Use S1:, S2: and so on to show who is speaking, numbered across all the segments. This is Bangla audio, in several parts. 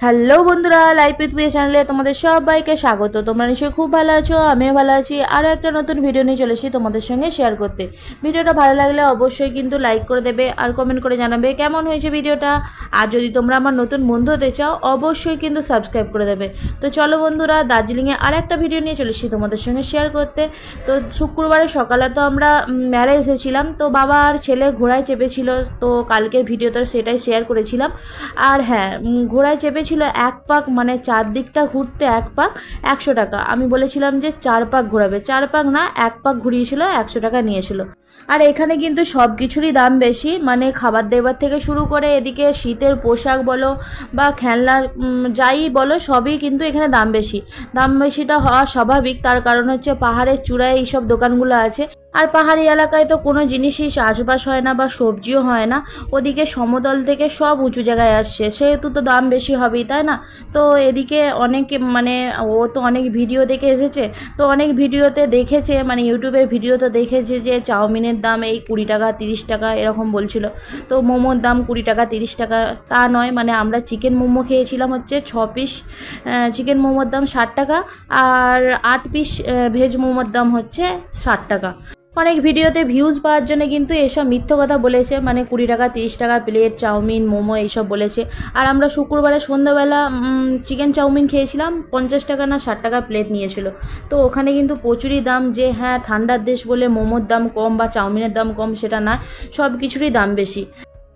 S1: হ্যালো বন্ধুরা, লাইফ উইথ প্রিয়া চ্যানেলে তোমাদের সবাইকে স্বাগত। তোমরা নিশ্চয়ই খুব ভালো আছো, আমিও ভালো আছি। আরও একটা নতুন ভিডিও নিয়ে চলে এসেছি তোমাদের সঙ্গে শেয়ার করতে। ভিডিওটা ভালো লাগলে অবশ্যই কিন্তু লাইক করে দেবে আর কমেন্ট করে জানাবে কেমন হয়েছে ভিডিওটা। আর যদি তোমরা আমার নতুন বন্ধু হতে চাও অবশ্যই কিন্তু সাবস্ক্রাইব করে দেবে। তো চলো বন্ধুরা, দার্জিলিংয়ে আর একটা ভিডিও নিয়ে চলে এসেছি তোমাদের সঙ্গে শেয়ার করতে। তো শুক্রবারে সকালে তো আমরা মেলায় এসেছিলাম, তো বাবা আর ছেলে ঘোড়ায় চেপেছিল। তো কালকের ভিডিওতে সেটাই শেয়ার করেছিলাম। আর হ্যাঁ, ঘোড়ায় চেপেছিল এক পাক, মানে চারদিকটা ঘুরতে এক পাক 100 টাকা। আমি বলেছিলাম যে 4 পাক ঘোরাবে, 4 পাক না 1 পাক ঘুরিয়েছিল, 100 টাকা নিয়েছিল। আর এখানে কিন্তু সব কিছুরই দাম বেশি, মানে খাবার দাবার থেকে শুরু করে এদিকে শীতের পোশাক বলো বা খেলনা যাই বলো সবই কিন্তু এখানে দাম বেশি। দাম বেশিটা হওয়া স্বাভাবিক, তার কারণ হচ্ছে পাহাড়ের চূড়ায় এইসব দোকানগুলো আছে। আর পাহাড়ি এলাকায় তো কোনো জিনিসই চাষবাস হয় না বা সবজিও হয় না, ওদিকে সমতল থেকে সব উঁচু জায়গায় আসছে, সেহেতু তো দাম বেশি হবেই, তাই না? তো এদিকে অনেকে মানে ও তো অনেক ভিডিও দেখে এসেছে, তো অনেক ভিডিওতে দেখেছে, মানে ইউটিউবে ভিডিওতে দেখেছে যে চাউমিনের দাম এই 20 টাকা 30 টাকা এরকম বলছিল। তো মোমোর দাম 20 টাকা 30 টাকা তা নয়, মানে আমরা চিকেন মোমো খেয়েছিলাম হচ্ছে 6 পিস চিকেন মোমোর দাম 60 টাকা, আর 8 পিস ভেজ মোমোর দাম হচ্ছে 60 টাকা। অনেক ভিডিওতে ভিউজ পাওয়ার জন্য কিন্তু এসব মিথ্য কথা বলেছে, মানে 20 টাকা 30 টাকা প্লেট চাউমিন মোমো এইসব বলেছে। আর আমরা শুক্রবারে সন্ধ্যাবেলা চিকেন চাউমিন খেয়েছিলাম, 50 টাকা না 60 টাকা প্লেট নিয়েছিল। তো ওখানে কিন্তু প্রচুরই দাম, যে হ্যাঁ ঠান্ডার দেশ বলে মোমোর দাম কম বা চাউমিনের দাম কম সেটা না, সব কিছুরই দাম বেশি।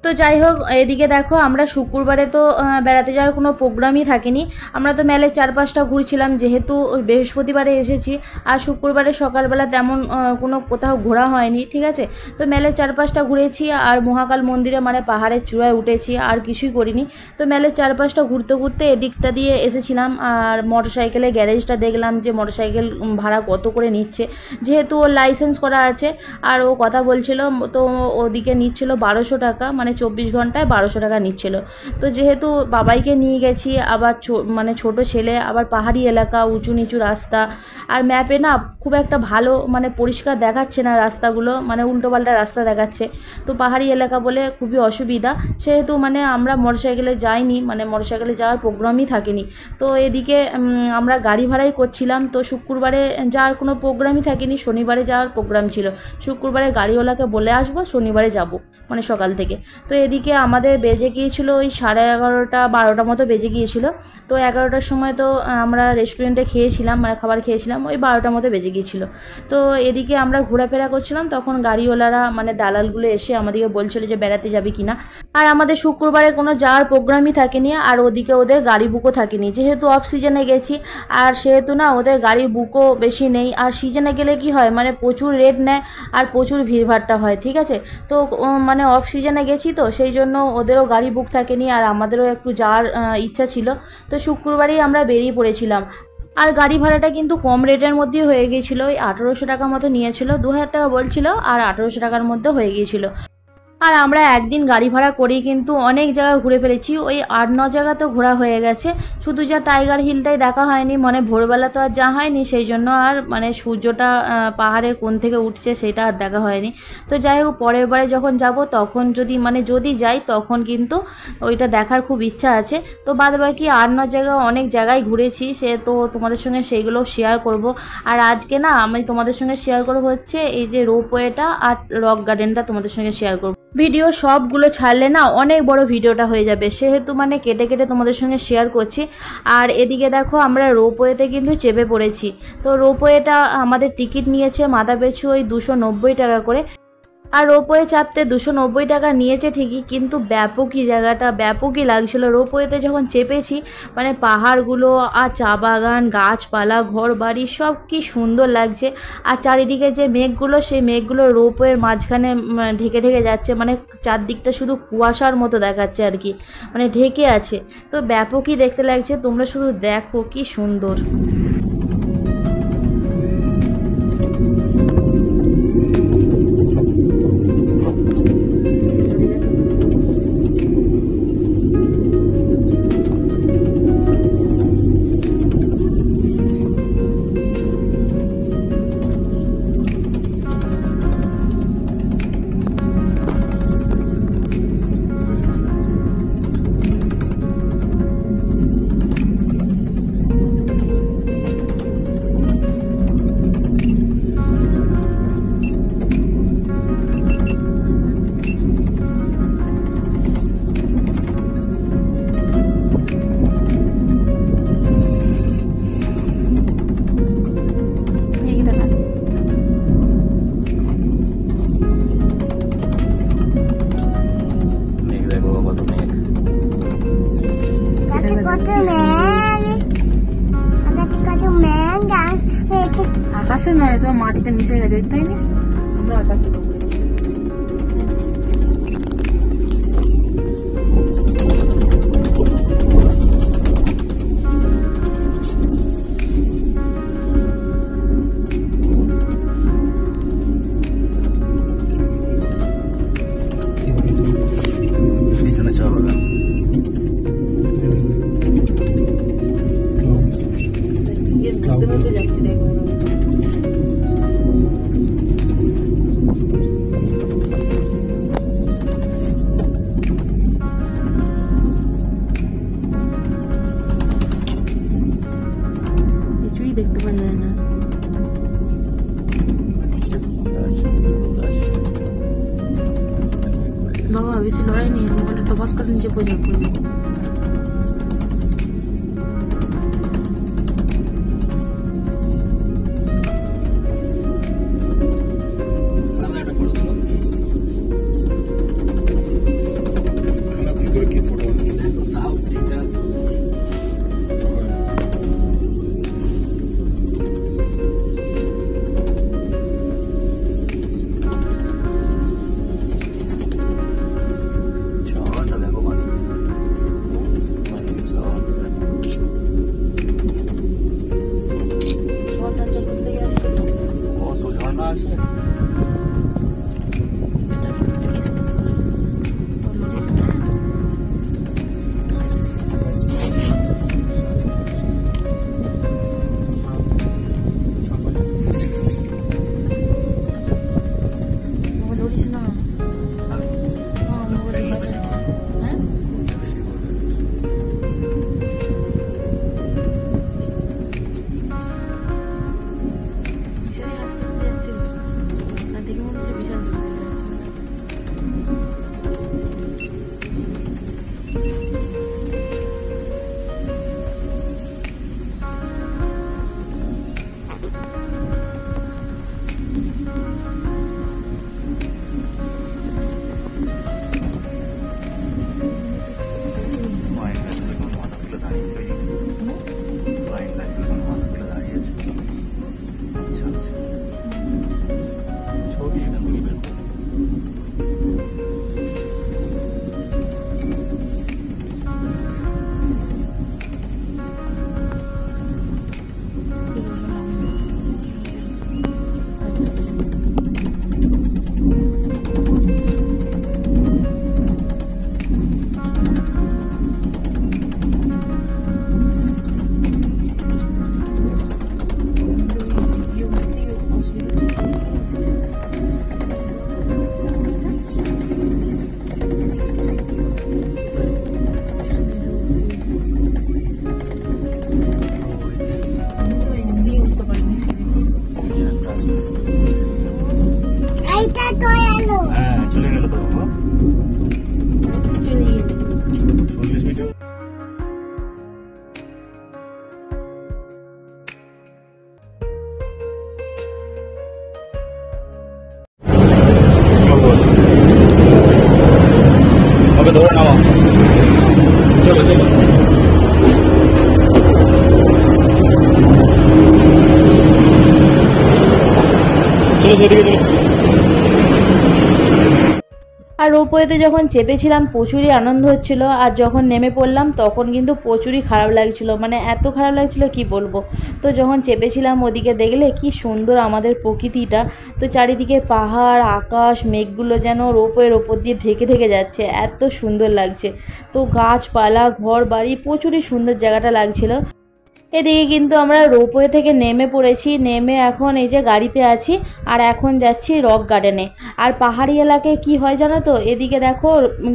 S1: তো যাই হোক, এদিকে দেখো আমরা শুক্রবারে তো বেড়াতে যাওয়ার কোনো প্রোগ্রামই থাকেনি। আমরা তো মেলায় 4-5টা ঘুরছিলাম, যেহেতু বৃহস্পতিবারে এসেছি আর শুক্রবারে সকালবেলা তেমন কোনো কোথাও ঘোরা হয়নি, ঠিক আছে? তো মেলায় 4-5টা ঘুরেছি আর মহাকাল মন্দিরে মানে পাহাড়ের চূড়ায় উঠেছি, আর কিছুই করিনি। তো মেলায় 4-5টা ঘুরতে ঘুরতে এদিকটা দিয়ে এসেছিলাম, আর মোটরসাইকেলের গ্যারেজটা দেখলাম যে মোটরসাইকেল ভাড়া কত করে নিচ্ছে, যেহেতু ওর লাইসেন্স করা আছে। আর ও কথা বলছিল, তো ওদিকে নিচ্ছিল 1200 টাকা, মানে 24 ঘন্টায় 1200 টাকা নিচ্ছিল। তো যেহেতু বাবাইকে নিয়ে গেছি, আবার মানে ছোট ছেলে, আবার পাহাড়ি এলাকা, উঁচু নিচু রাস্তা, আর ম্যাপে না খুব একটা ভালো মানে পরিষ্কার দেখাচ্ছে না রাস্তাগুলো, মানে উল্টোপাল্টা রাস্তা দেখাচ্ছে। তো পাহাড়ি এলাকা বলে খুবই অসুবিধা, সেহেতু মানে আমরা মোটরসাইকেলে যাইনি, মানে মোটরসাইকেলে যাওয়ার প্রোগ্রামই থাকেনি। তো এদিকে আমরা গাড়ি ভাড়াই করছিলাম। তো শুক্রবারে যাওয়ার কোনো প্রোগ্রামই থাকেনি, শনিবারে যাওয়ার প্রোগ্রাম ছিল। শুক্রবারে গাড়িওয়ালাকে বলে আসবো, শনিবারে যাব মানে সকাল থেকে। তো এদিকে আমাদের বেজে গিয়েছিল ওই 11:30 12টা মতো বেজে গিয়েছিল। তো 11টার সময় তো আমরা রেস্টুরেন্টে খেয়েছিলাম, মানে খাবার খেয়েছিলাম, ওই 12টার মতো বেজে গিয়েছিল। তো এদিকে আমরা ঘোরাফেরা করছিলাম, তখন গাড়িওয়ালারা মানে দালালগুলো এসে আমাদেরকে বলছিল যে বেড়াতে যাবি কিনা। আর আমাদের শুক্রবারে কোনো যাওয়ার প্রোগ্রামই থাকেনি, আর ওদিকে ওদের গাড়ি বুকও থাকেনি, যেহেতু অফ সিজনে গেছি। আর সেহেতু না ওদের গাড়ি বুকও বেশি নেই। আর সিজনে গেলে কি হয়, মানে প্রচুর রেট নেয় আর প্রচুর ভিড়ভাট্টা হয়, ঠিক আছে? তো মানে অফ সিজনে গেছি, তো সেই জন্য ওদেরও গাড়ি বুক থাকেনি, আর আমাদেরও একটু যাওয়ার ইচ্ছা ছিল। তো শুক্রবারেই আমরা বেরিয়ে পড়েছিলাম। আর গাড়ি ভাড়াটা কিন্তু কম রেটের মধ্যেই হয়ে গিয়েছিলো, ওই 1800 টাকা মতো নিয়েছিল, 2000 টাকা বলছিল, আর 1800 টাকার মধ্যে হয়ে গিয়েছিল। আর আমরা একদিন গাড়ি ভাড়া করেই কিন্তু অনেক জায়গা ঘুরে ফেলেছি, ওই 8-9 জায়গা তো ঘোরা হয়ে গেছে। শুধু যা টাইগার হিলটাই দেখা হয়নি, মানে ভোরবেলা তো আর যা হয়নি, সেই জন্য আর মানে সূর্যটা পাহাড়ের কোণ থেকে উঠছে সেটা আর দেখা হয়নি। তো যাই হোক, পরের বারে যখন যাব তখন যদি যাই তখন কিন্তু ওইটা দেখার খুব ইচ্ছা আছে। তো বাদ বাকি 8-9 জায়গা অনেক জায়গায় ঘুরেছি, সে তো তোমাদের সঙ্গে সেইগুলো শেয়ার করব। আর আজকে না আমি তোমাদের সঙ্গে শেয়ার করবো হচ্ছে এই যে রোপওয়েটা আর রক গার্ডেনটা তোমাদের সঙ্গে শেয়ার করব। ভিডিও সবগুলো ছাড়লে না অনেক বড় ভিডিওটা হয়ে যাবে, সেহেতু মানে কেটে কেটে তোমাদের সঙ্গে শেয়ার করছি। আর এদিকে দেখো আমরা রোপওয়েতে কিন্তু চেপে পড়েছি। তো রোপওয়েটা আমাদের টিকিট নিয়েছে মাথা পিছু ওই 290 টাকা করে। আর রোপওয়ে চাপতে 290 টাকা নিয়েছে ঠিকই, কিন্তু ব্যাপকই জায়গাটা ব্যাপকই লাগছিলো। রোপওয়েতে যখন চেপেছি, মানে পাহাড়গুলো আর চা বাগান গাছপালা ঘর বাড়ি সব কি সুন্দর লাগছে। আর চারিদিকে যে মেঘগুলো, সেই মেঘগুলো রোপওয়ের মাঝখানে ঢেকে ঢেকে যাচ্ছে, মানে চারদিকটা শুধু কুয়াশার মতো দেখাচ্ছে আর কি, মানে ঢেকে আছে। তো ব্যাপকই দেখতে লাগছে, তোমরা শুধু দেখো কি সুন্দর। মাটিতে মিশে গেছে, তাই না? আমরা আকাশে করেছি। যাচ্ছি দেখো কিছুই দেখতে পাওয়া যায় না। বাবা বেশি লড়াই নেই, মোবাইলটা টপাস করে নিচে পড়ে পড়ে।
S2: চলে গেল তো বাবা, চলে গেল 40 মিটার। ওকে ধরে নাও, চলো চলো চলো সেদিকে চলো।
S1: আর রোপওয়েতে যখন চেপেছিলাম প্রচুরই আনন্দ হচ্ছিল, আর যখন নেমে পড়লাম তখন কিন্তু প্রচুরই খারাপ লাগছিল, মানে এত খারাপ লাগছিল কি বলবো। তো যখন চেপেছিলাম ওদিকে দেখলে কি সুন্দর আমাদের প্রকৃতিটা, তো চারিদিকে পাহাড়, আকাশ, মেঘগুলো যেন রোপওয়ের ওপর দিয়ে ঢেকে ঢেকে যাচ্ছে, এত সুন্দর লাগছে। তো গাছপালা, ঘর বাড়ি, প্রচুরই সুন্দর জায়গাটা লাগছিল। এদিকে কিন্তু আমরা রোপওয়ে থেকে নেমে পড়েছি, নেমে এখন এই যে গাড়িতে আছি আর এখন যাচ্ছি রক গার্ডেনে। আর পাহাড়ি এলাকায় কি হয় জানো তো, এদিকে দেখো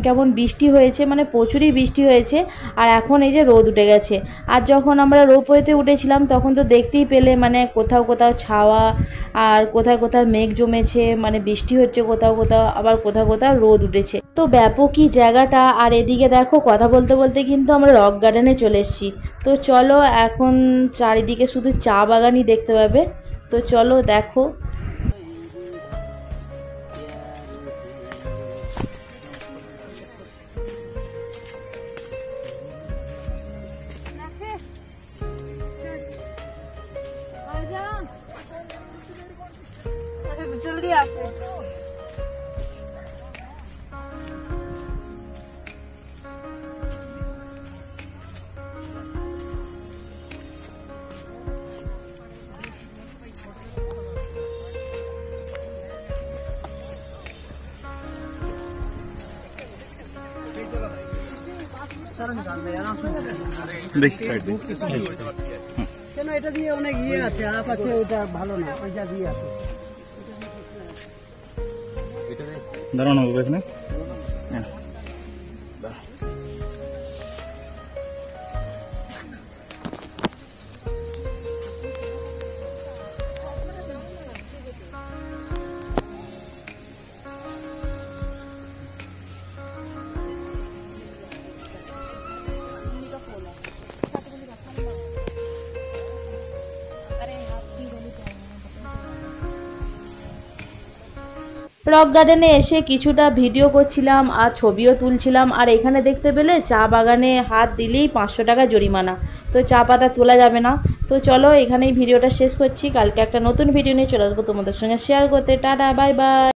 S1: কেমন বৃষ্টি হয়েছে, মানে প্রচুরই বৃষ্টি হয়েছে, আর এখন এই যে রোদ উঠে গেছে। আর যখন আমরা রোপওয়েতে উঠেছিলাম তখন তো দেখতেই পেলে, মানে কোথাও কোথাও ছাওয়া আর কোথাও কোথাও মেঘ জমেছে, মানে বৃষ্টি হচ্ছে কোথাও কোথাও, আবার কোথাও কোথাও রোদ উঠেছে। তো ব্যাপকই জায়গাটা। আর এদিকে দেখো কথা বলতে বলতে কিন্তু আমরা রক গার্ডেনে চলে এসেছি। তো চলো, এখন চারিদিকে শুধু চা বাগানই দেখতে পাবে, তো চলো দেখো।
S3: দেখি সাইড
S2: কেন এটা দিয়ে অনেক আছে আপ আছে, ওটা ভালো না, ওইটা দিয়ে আছে।
S3: দাঁড়ানো হবে এখানে।
S1: রক গার্ডেনে এসে কিছুটা ভিডিও করছিলাম আর ছবিও তুলছিলাম। আর এখানে দেখতে পেলে চা বাগানে হাত দিলেই 500 টাকা জরিমানা, তো চা পাতা তোলা যাবে না। তো চলো এখানেই ভিডিওটা শেষ করছি, কালকে একটা নতুন ভিডিও নিয়ে চলে আসবো তোমাদের সঙ্গে শেয়ার করতে। Tata, bye bye.